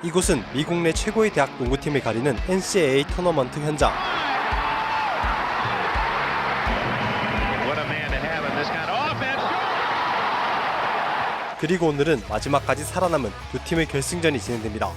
이곳은 미국 내 최고의 대학 농구팀을 가리는 NCAA 토너먼트 현장. 그리고 오늘은 마지막까지 살아남은 두 팀의 결승전이 진행됩니다.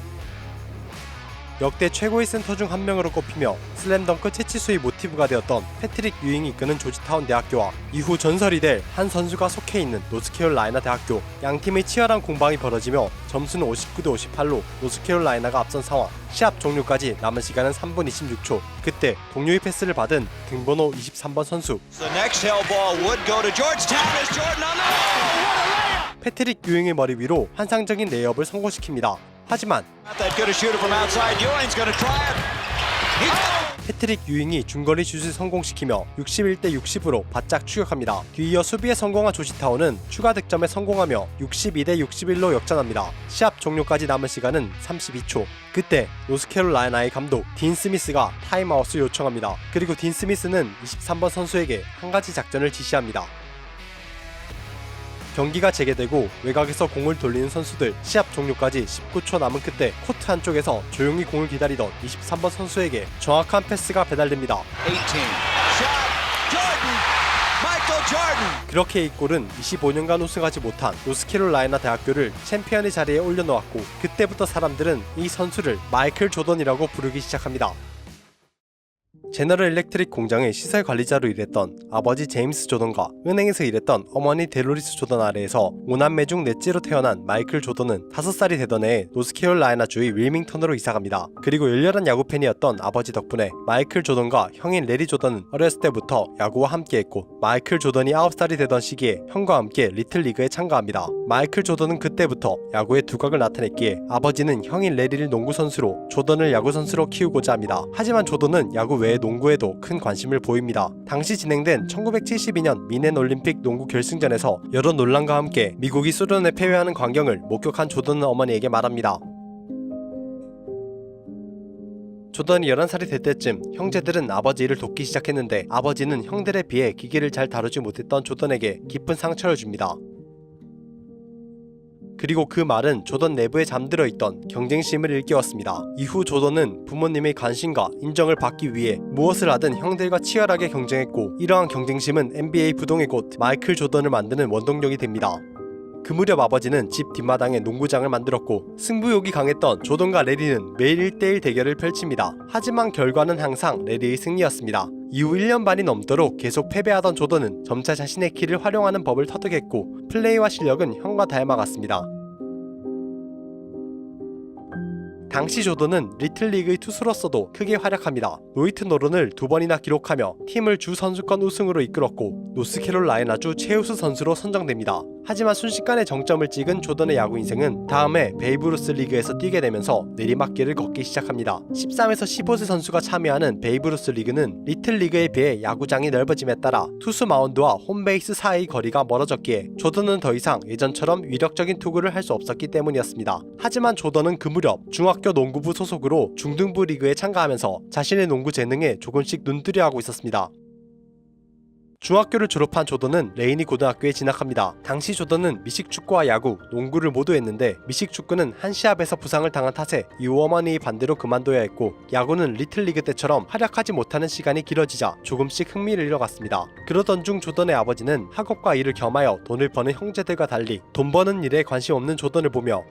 역대 최고의 센터 중 한 명으로 꼽히며 슬램덩크 채치수의 모티브가 되었던 패트릭 유잉이 이끄는 조지타운 대학교와 이후 전설이 될 한 선수가 속해 있는 노스캐롤라이나 대학교. 양 팀의 치열한 공방이 벌어지며 점수는 59대 58로 노스캐롤라이나가 앞선 상황. 시합 종료까지 남은 시간은 3분 26초. 그때 동료의 패스를 받은 등번호 23번 선수. 패트릭 유잉의 머리 위로 환상적인 레이업을 성공시킵니다. 하지만 패트릭 유잉이 중거리 슛을 성공시키며 61대 60으로 바짝 추격합니다. 뒤이어 수비에 성공한 조지타운은 추가 득점에 성공하며 62대 61로 역전합니다. 시합 종료까지 남은 시간은 32초. 그때 노스캐롤라이나의 감독 딘 스미스가 타임아웃을 요청합니다. 그리고 딘 스미스는 23번 선수에게 한 가지 작전을 지시합니다. 경기가 재개되고 외곽에서 공을 돌리는 선수들. 시합 종료까지 19초 남은 그때 코트 한쪽에서 조용히 공을 기다리던 23번 선수에게 정확한 패스가 배달됩니다. 그렇게 이 골은 25년간 우승하지 못한 노스캐롤라이나 대학교를 챔피언의 자리에 올려놓았고, 그때부터 사람들은 이 선수를 마이클 조던이라고 부르기 시작합니다. 제너럴 일렉트릭 공장의 시설 관리자로 일했던 아버지 제임스 조던과 은행에서 일했던 어머니 데로리스 조던 아래에서 5남매 중 넷째로 태어난 마이클 조던은 5살이 되던 해에 노스캐롤라이나주의 윌밍턴으로 이사갑니다. 그리고 열렬한 야구팬이었던 아버지 덕분에 마이클 조던과 형인 레리 조던은 어렸을 때부터 야구와 함께했고, 마이클 조던이 9살이 되던 시기에 형과 함께 리틀리그에 참가합니다. 마이클 조던은 그때부터 야구의 두각을 나타냈기에 아버지는 형인 레리를 농구선수로, 조던을 야구선수로 키우고자 합니다. 하지만 조던은 야구 외에 농구에도 큰 관심을 보입니다. 당시 진행된 1972년 미넨 올림픽 농구 결승전에서 여러 논란과 함께 미국이 소련에 패배하는 광경을 목격한 조던은 어머니에게 말합니다. 조던이 11살이 될 때쯤 형제들은 아버지 일을 돕기 시작했는데, 아버지는 형들에 비해 기계를 잘 다루지 못했던 조던에게 깊은 상처를 줍니다. 그리고 그 말은 조던 내부에 잠들어 있던 경쟁심을 일깨웠습니다. 이후 조던은 부모님의 관심과 인정을 받기 위해 무엇을 하든 형들과 치열하게 경쟁했고, 이러한 경쟁심은 NBA 부동의 곳 마이클 조던을 만드는 원동력이 됩니다. 그 무렵 아버지는 집 뒷마당에 농구장을 만들었고, 승부욕이 강했던 조던과 레리는 매일 1대1 대결을 펼칩니다. 하지만 결과는 항상 레리의 승리였습니다. 이후 1년 반이 넘도록 계속 패배하던 조던은 점차 자신의 키를 활용하는 법을 터득했고, 플레이와 실력은 형과 닮아갔습니다. 당시 조던은 리틀리그의 투수로서도 크게 활약합니다. 노히트 노런을 2번이나 기록하며 팀을 주 선수권 우승으로 이끌었고, 노스캐롤라이나주 최우수 선수로 선정됩니다. 하지만 순식간에 정점을 찍은 조던의 야구 인생은 다음해 베이브루스 리그에서 뛰게 되면서 내리막길을 걷기 시작합니다. 13에서 15세 선수가 참여하는 베이브루스 리그는 리틀리그에 비해 야구장이 넓어짐에 따라 투수 마운드와 홈베이스 사이의 거리가 멀어졌기에 조던은 더 이상 예전처럼 위력적인 투구를 할 수 없었기 때문이었습니다. 하지만 조던은 그 무렵 중학교 농구부 소속으로 중등부 리그에 참가하면서 자신의 농구 재능에 조금씩 눈뜨려하고 있었습니다. 중학교를 졸업한 조던은 레이니 고등학교에 진학합니다. 당시 조던은 미식축구와 야구, 농구를 모두 했는데, 미식축구는 한 시합에서 부상을 당한 탓에 이후 어머니의 반대로 그만둬야 했고, 야구는 리틀리그 때처럼 활약하지 못하는 시간이 길어지자 조금씩 흥미를 잃어갔습니다. 그러던 중 조던의 아버지는 학업과 일을 겸하여 돈을 버는 형제들과 달리 돈 버는 일에 관심 없는 조던을 보며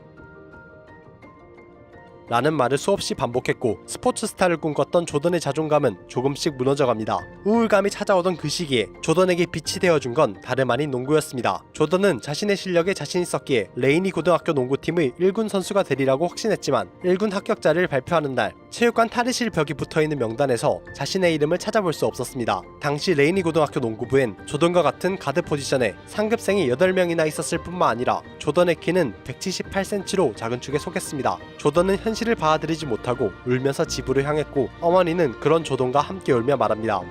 라는 말을 수없이 반복했고, 스포츠 스타를 꿈꿨던 조던의 자존감은 조금씩 무너져갑니다. 우울감이 찾아오던 그 시기에 조던에게 빛이 되어준 건 다름 아닌 농구였습니다. 조던은 자신의 실력에 자신 있었기에 레이니 고등학교 농구팀의 1군 선수가 되리라고 확신했지만, 1군 합격자를 발표하는 날 체육관 탈의실 벽이 붙어있는 명단에서 자신의 이름을 찾아볼 수 없었습니다. 당시 레이니 고등학교 농구부엔 조던과 같은 가드 포지션에 상급생이 8명이나 있었을 뿐만 아니라 조던의 키는 178cm로 작은 축에 속했습니다. 조던은 현실을 받아들이지 못하고 울면서 집으로 향했고, 어머니는 그런 조던과 함께 울며 말합니다.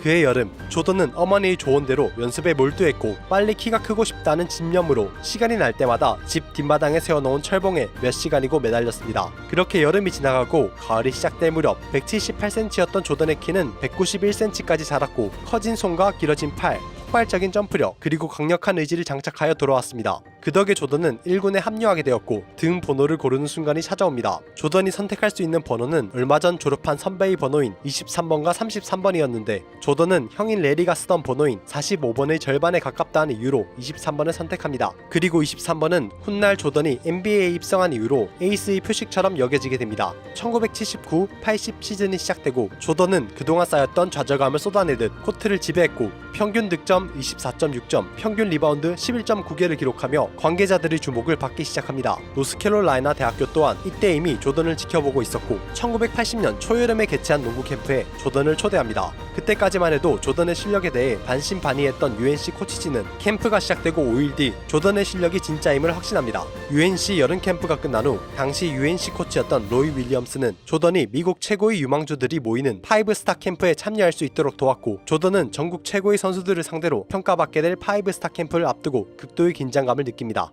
그해 여름, 조던은 어머니의 조언대로 연습에 몰두했고, 빨리 키가 크고 싶다는 집념으로 시간이 날 때마다 집 뒷마당에 세워놓은 철봉에 몇 시간이고 매달렸습니다. 그렇게 여름이 지나가고 가을이 시작될 무렵 178cm였던 조던의 키는 191cm까지 자랐고, 커진 손과 길어진 팔, 폭발적인 점프력, 그리고 강력한 의지를 장착하여 돌아왔습니다. 그 덕에 조던은 1군에 합류하게 되었고 등 번호를 고르는 순간이 찾아옵니다. 조던이 선택할 수 있는 번호는 얼마 전 졸업한 선배의 번호인 23번과 33번이었는데 조던은 형인 레리가 쓰던 번호인 45번의 절반에 가깝다는 이유로 23번을 선택합니다. 그리고 23번은 훗날 조던이 NBA에 입성한 이후로 에이스의 표식처럼 여겨지게 됩니다. 1979-80 시즌이 시작되고 조던은 그동안 쌓였던 좌절감을 쏟아내듯 코트를 지배했고 평균 득점 24.6점, 평균 리바운드 11.9개를 기록하며 관계자들의 주목을 받기 시작합니다. 노스캐롤라이나 대학교 또한 이때 이미 조던을 지켜보고 있었고 1980년 초여름에 개최한 농구 캠프에 조던을 초대합니다. 그때까지만 해도 조던의 실력에 대해 반신반의했던 UNC 코치진은 캠프가 시작되고 5일 뒤 조던의 실력이 진짜임을 확신합니다. UNC 여름 캠프가 끝난 후 당시 UNC 코치였던 로이 윌리엄스는 조던이 미국 최고의 유망주들이 모이는 5스타 캠프에 참여할 수 있도록 도왔고 조던은 전국 최고의 선수들을 상대로 평가받게 될 5스타 캠프를 앞두고 극도의 긴장감을 느낍니다.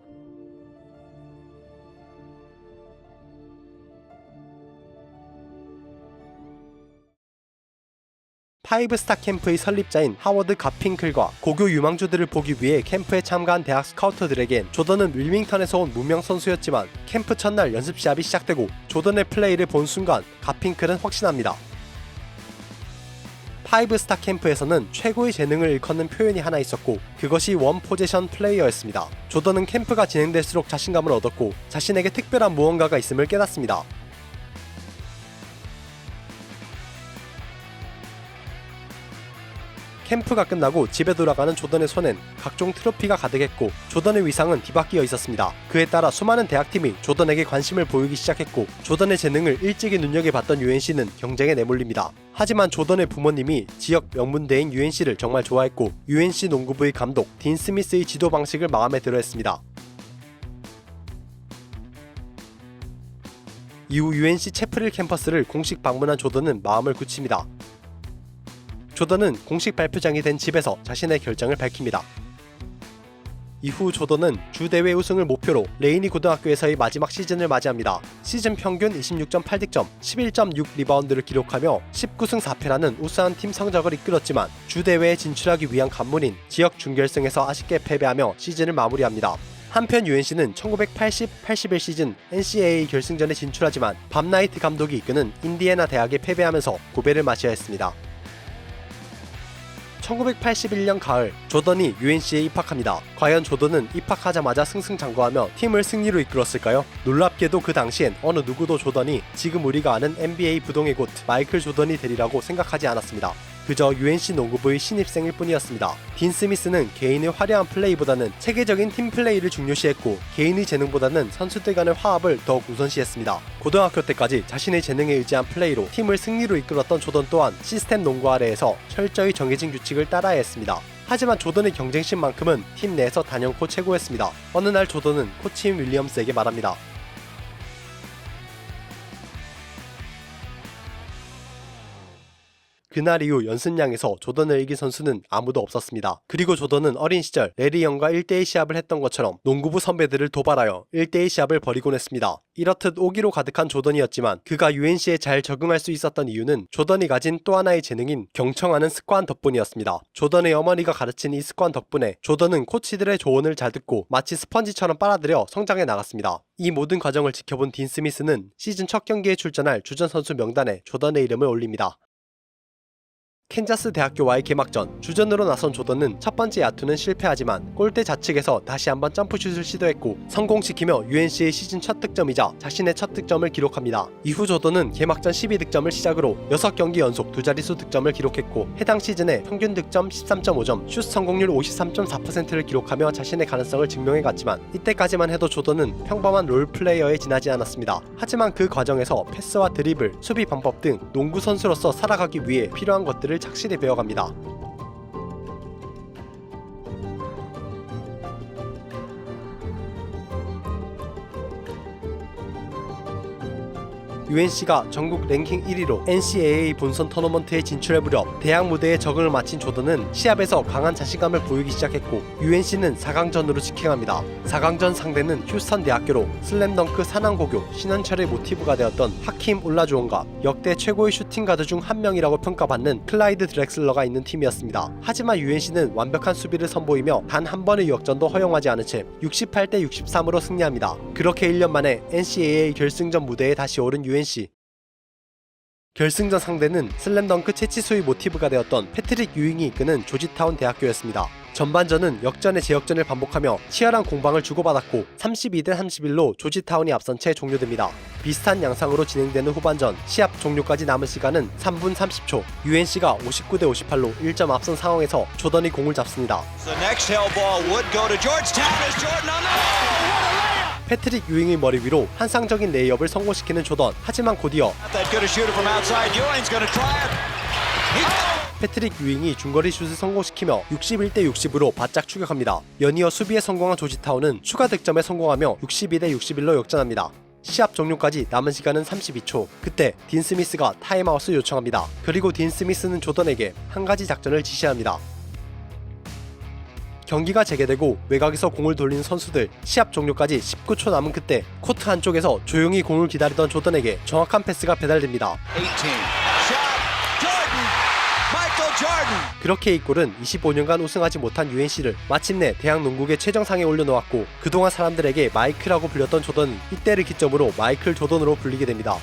파이브스타 캠프의 설립자인 하워드 가핑클과 고교 유망주들을 보기 위해 캠프에 참가한 대학 스카우터들에겐 조던은 윌밍턴에서 온 무명 선수였지만 캠프 첫날 연습 시합이 시작되고 조던의 플레이를 본 순간 가핑클은 확신합니다. 파이브스타 캠프에서는 최고의 재능을 일컫는 표현이 하나 있었고 그것이 원 포지션 플레이어였습니다. 조던은 캠프가 진행될수록 자신감을 얻었고 자신에게 특별한 무언가가 있음을 깨닫습니다. 캠프가 끝나고 집에 돌아가는 조던의 손엔 각종 트로피가 가득했고 조던의 위상은 뒤바뀌어 있었습니다. 그에 따라 수많은 대학팀이 조던에게 관심을 보이기 시작했고 조던의 재능을 일찍이 눈여겨봤던 UNC는 경쟁에 내몰립니다. 하지만 조던의 부모님이 지역 명문대인 UNC를 정말 좋아했고 UNC 농구부의 감독 딘 스미스의 지도 방식을 마음에 들어했습니다. 이후 UNC 채프릴 캠퍼스를 공식 방문한 조던은 마음을 굳힙니다. 조던은 공식 발표장이 된 집에서 자신의 결정을 밝힙니다. 이후 조던은 주대회 우승을 목표로 레이니 고등학교에서의 마지막 시즌을 맞이합니다. 시즌 평균 26.8득점, 11.6 리바운드를 기록하며 19승 4패라는 우수한 팀 성적을 이끌었지만 주대회에 진출하기 위한 관문인 지역 준결승에서 아쉽게 패배하며 시즌을 마무리합니다. 한편 UNC는 1980-81 시즌 NCAA 결승전에 진출하지만 밤 나이트 감독이 이끄는 인디애나 대학에 패배하면서 고배를 마셔야 했습니다. 1981년 가을 조던이 UNC에 입학합니다. 과연 조던은 입학하자마자 승승장구하며 팀을 승리로 이끌었을까요? 놀랍게도 그 당시엔 어느 누구도 조던이 지금 우리가 아는 NBA 부동의 곧 마이클 조던이 되리라고 생각하지 않았습니다. 그저 UNC 농구부의 신입생일 뿐이었습니다. 딘 스미스는 개인의 화려한 플레이보다는 체계적인 팀 플레이를 중요시했고 개인의 재능보다는 선수들 간의 화합을 더욱 우선시했습니다. 고등학교 때까지 자신의 재능에 의지한 플레이로 팀을 승리로 이끌었던 조던 또한 시스템 농구 아래에서 철저히 정해진 규칙을 따라야 했습니다. 하지만 조던의 경쟁심만큼은 팀 내에서 단연코 최고였습니다. 어느 날 조던은 코치인 윌리엄스에게 말합니다. 그날 이후 연습량에서 조던을 이긴 선수는 아무도 없었습니다. 그리고 조던은 어린 시절 레리 영과 1대1 시합을 했던 것처럼 농구부 선배들을 도발하여 1대1 시합을 벌이곤 했습니다. 이렇듯 오기로 가득한 조던이었지만 그가 UNC에 잘 적응할 수 있었던 이유는 조던이 가진 또 하나의 재능인 경청하는 습관 덕분이었습니다. 조던의 어머니가 가르친 이 습관 덕분에 조던은 코치들의 조언을 잘 듣고 마치 스펀지처럼 빨아들여 성장해 나갔습니다. 이 모든 과정을 지켜본 딘 스미스는 시즌 첫 경기에 출전할 주전 선수 명단에 조던의 이름을 올립니다. 캔자스 대학교와의 개막전, 주전으로 나선 조던은 첫 번째 야투는 실패하지만 골대 좌측에서 다시 한번 점프슛을 시도했고 성공시키며 UNC의 시즌 첫 득점이자 자신의 첫 득점을 기록합니다. 이후 조던은 개막전 12득점을 시작으로 6경기 연속 두 자릿수 득점을 기록했고 해당 시즌에 평균 득점 13.5점, 슛 성공률 53.4%를 기록하며 자신의 가능성을 증명해갔지만 이때까지만 해도 조던은 평범한 롤플레이어에 지나지 않았습니다. 하지만 그 과정에서 패스와 드리블, 수비 방법 등 농구 선수로서 살아가기 위해 필요한 것들을 착실히 배워갑니다. UNC가 전국 랭킹 1위로 NCAA 본선 토너먼트에 진출할 무렵 대학 무대에 적응을 마친 조던은 시합에서 강한 자신감을 보이기 시작했고 UNC는 4강전으로 직행합니다. 4강전 상대는 휴스턴 대학교로 슬램덩크 산왕고교 신원철의 모티브가 되었던 하킴 올라주온과 역대 최고의 슈팅 가드 중 한 명이라고 평가받는 클라이드 드렉슬러가 있는 팀이었습니다. 하지만 UNC는 완벽한 수비를 선보이며 단 한 번의 역전도 허용하지 않은 채 68대 63으로 승리합니다. 그렇게 1년 만에 NCAA 결승전 무대에 다시 오른 UNC. 결승전 상대는 슬램덩크 채치수의 모티브가 되었던 패트릭 유잉이 이끄는 조지타운 대학교였습니다. 전반전은 역전의 재역전을 반복하며 치열한 공방을 주고받았고 32대 31로 조지타운이 앞선 채 종료됩니다. 비슷한 양상으로 진행되는 후반전, 시합 종료까지 남은 시간은 3분 30초. UNC가 59대 58로 1점 앞선 상황에서 조던이 공을 잡습니다. 패트릭 유잉의 머리 위로 환상적인 레이업을 성공시키는 조던. 하지만 곧이어 패트릭 유잉이 중거리 슛을 성공시키며 61대 60으로 바짝 추격합니다. 연이어 수비에 성공한 조지타운은 추가 득점에 성공하며 62대 61로 역전합니다. 시합 종료까지 남은 시간은 32초. 그때 딘 스미스가 타임아웃을 요청합니다. 그리고 딘 스미스는 조던에게 한 가지 작전을 지시합니다. 경기가 재개되고 외곽에서 공을 돌리는 선수들, 시합 종료까지 19초 남은 그때 코트 한쪽에서 조용히 공을 기다리던 조던에게 정확한 패스가 배달됩니다. 그렇게 이 골은 25년간 우승하지 못한 UNC를 마침내 대학 농구계 최정상에 올려놓았고 그동안 사람들에게 마이클이라고 불렸던 조던은 이때를 기점으로 마이클 조던으로 불리게 됩니다.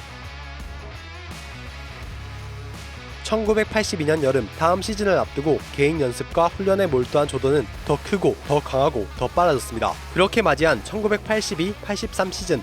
1982년 여름 다음 시즌을 앞두고 개인 연습과 훈련에 몰두한 조던은 더 크고 더 강하고 더 빨라졌습니다. 그렇게 맞이한 1982-83 시즌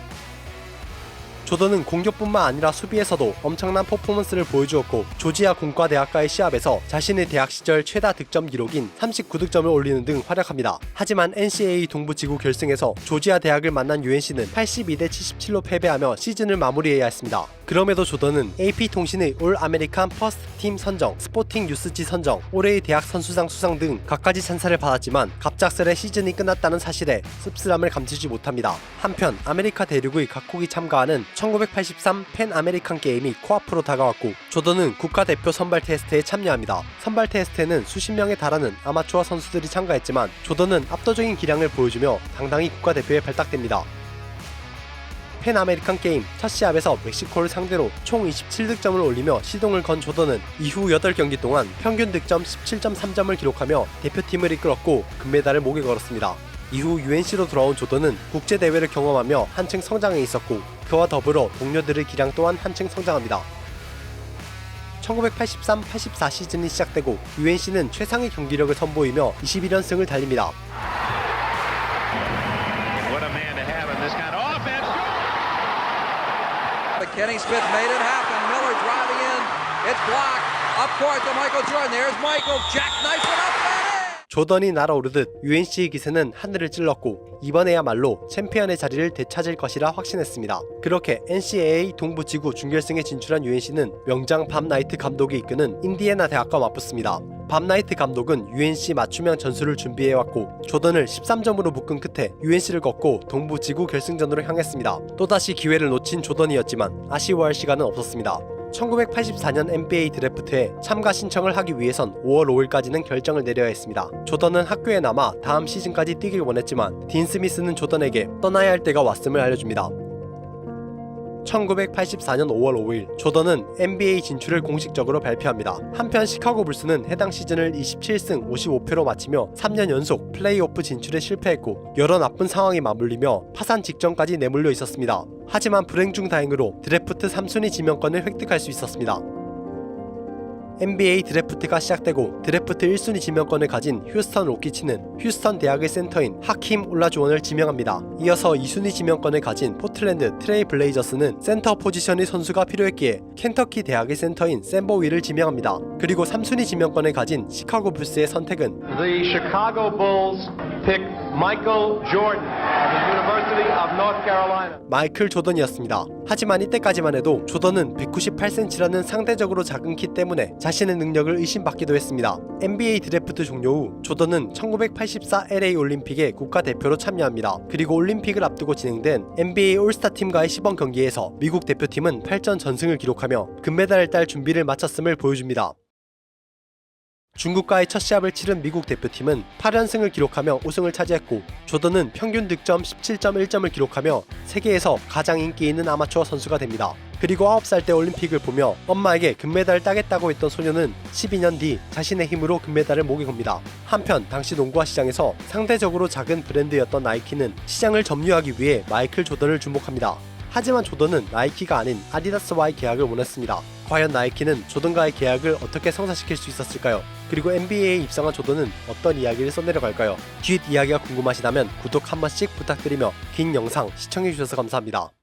조던은 공격뿐만 아니라 수비에서도 엄청난 퍼포먼스를 보여주었고 조지아 공과대학과의 시합에서 자신의 대학 시절 최다 득점 기록인 39득점을 올리는 등 활약합니다. 하지만 NCAA 동부지구 결승에서 조지아 대학을 만난 UNC는 82대 77로 패배하며 시즌을 마무리해야 했습니다. 그럼에도 조던은 AP통신의 올 아메리칸 퍼스트 팀 선정, 스포팅 뉴스지 선정, 올해의 대학 선수상 수상 등 갖가지 찬사를 받았지만 갑작스레 시즌이 끝났다는 사실에 씁쓸함을 감추지 못합니다. 한편 아메리카 대륙의 각국이 참가하는 1983 팬 아메리칸 게임이 코앞으로 다가왔고 조던은 국가대표 선발 테스트에 참여합니다. 선발 테스트에는 수십 명에 달하는 아마추어 선수들이 참가했지만 조던은 압도적인 기량을 보여주며 당당히 국가대표에 발탁됩니다. 팬 아메리칸 게임 첫 시합에서 멕시코를 상대로 총 27득점을 올리며 시동을 건 조던은 이후 8경기 동안 평균 득점 17.3점을 기록하며 대표팀을 이끌었고 금메달을 목에 걸었습니다. 이후 UNC로 돌아온 조던은 국제대회를 경험하며 한층 성장해 있었고 그와 더불어 동료들의 기량 또한 한층 성장합니다. 1983-84 시즌이 시작되고 UNC는 최상의 경기력을 선보이며 21연승을 달립니다. Kenny Smith made it happen. Miller driving in. It's blocked. Up court to Michael Jordan. There's Michael. Jackknife it up and in. 조던이 날아오르듯 UNC의 기세는 하늘을 찔렀고 이번에야말로 챔피언의 자리를 되찾을 것이라 확신했습니다. 그렇게 NCAA 동부지구 준결승에 진출한 UNC는 명장 밥 나이트 감독이 이끄는 인디애나 대학과 맞붙습니다. 밥 나이트 감독은 UNC 맞춤형 전술을 준비해왔고 조던을 13점으로 묶은 끝에 UNC를 꺾고 동부지구 결승전으로 향했습니다. 또다시 기회를 놓친 조던이었지만 아쉬워할 시간은 없었습니다. 1984년 NBA 드래프트에 참가 신청을 하기 위해선 5월 5일까지는 결정을 내려야 했습니다. 조던은 학교에 남아 다음 시즌까지 뛰길 원했지만 딘 스미스는 조던에게 떠나야 할 때가 왔음을 알려줍니다. 1984년 5월 5일 조던은 NBA 진출을 공식적으로 발표합니다. 한편 시카고 불스는 해당 시즌을 27승 55패로 마치며 3년 연속 플레이오프 진출에 실패했고 여러 나쁜 상황이 맞물리며 파산 직전까지 내몰려 있었습니다. 하지만 불행 중 다행으로 드래프트 3순위 지명권을 획득할 수 있었습니다. NBA 드래프트가 시작되고 드래프트 1순위 지명권을 가진 휴스턴 로키츠는 휴스턴 대학의 센터인 하킴 올라주온을 지명합니다. 이어서 2순위 지명권을 가진 포틀랜드 트레이 블레이저스는 센터 포지션의 선수가 필요했기에 켄터키 대학의 센터인 샘 보위를 지명합니다. 그리고 3순위 지명권을 가진 시카고 불스의 선택은 The Chicago Bulls pick Michael Jordan of the University of North Carolina. 마이클 조던이었습니다. 하지만 이때까지만 해도 조던은 198cm라는 상대적으로 작은 키 때문에 자신의 능력을 의심받기도 했습니다. NBA 드래프트 종료 후 조던은 1984 LA 올림픽에 국가대표로 참여합니다. 그리고 올림픽을 앞두고 진행된 NBA 올스타 팀과의 시범 경기에서 미국 대표팀은 8전 전승을 기록하며 금메달을 딸 준비를 마쳤음을 보여줍니다. 중국과의 첫 시합을 치른 미국 대표팀은 8연승을 기록하며 우승을 차지했고 조던은 평균 득점 17.1점을 기록하며 세계에서 가장 인기 있는 아마추어 선수가 됩니다. 그리고 9살 때 올림픽을 보며 엄마에게 금메달을 따겠다고 했던 소녀는 12년 뒤 자신의 힘으로 금메달을 목에 겁니다. 한편 당시 농구화 시장에서 상대적으로 작은 브랜드였던 나이키는 시장을 점유하기 위해 마이클 조던을 주목합니다. 하지만 조던은 나이키가 아닌 아디다스와의 계약을 원했습니다. 과연 나이키는 조던과의 계약을 어떻게 성사시킬 수 있었을까요? 그리고 NBA에 입성한 조던은 어떤 이야기를 써내려갈까요? 뒷이야기가 궁금하시다면 구독 한 번씩 부탁드리며 긴 영상 시청해주셔서 감사합니다.